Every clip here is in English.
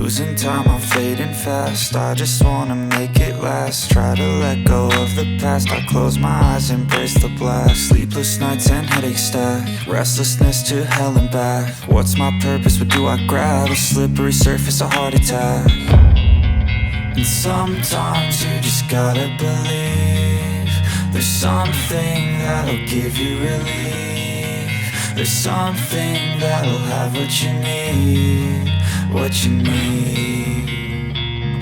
Losing time, I'm fading fast. I just wanna make it last. Try to let go of the past. I close my eyes, embrace the blast. Sleepless nights and headaches stack. Restlessness to hell and back. What's my purpose, what do I grab? A slippery surface, a heart attack. And sometimes you just gotta believe there's something that'll give you relief. There's something that'll have what you need, what you need.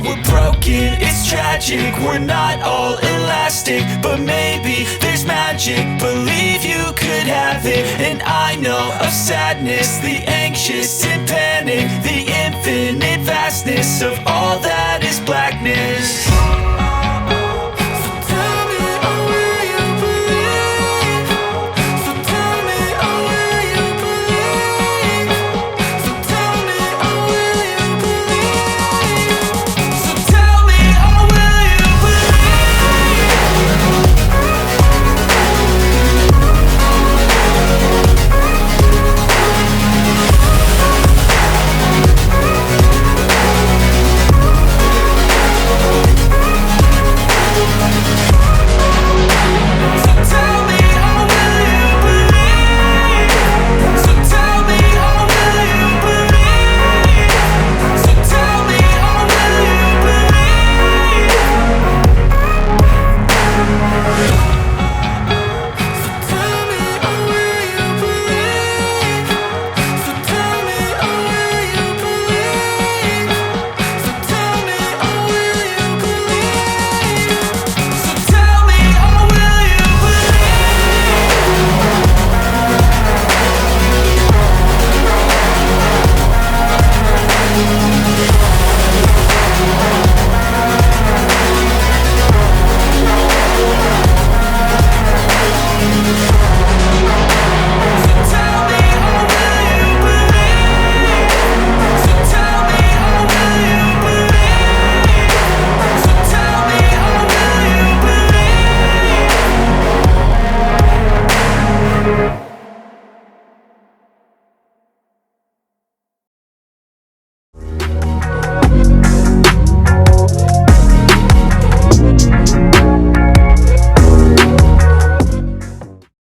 We're broken, it's tragic, we're not all elastic, but maybe there's magic, believe you could have it. And I know of sadness, the anxious and panic, the infinite vastness of all that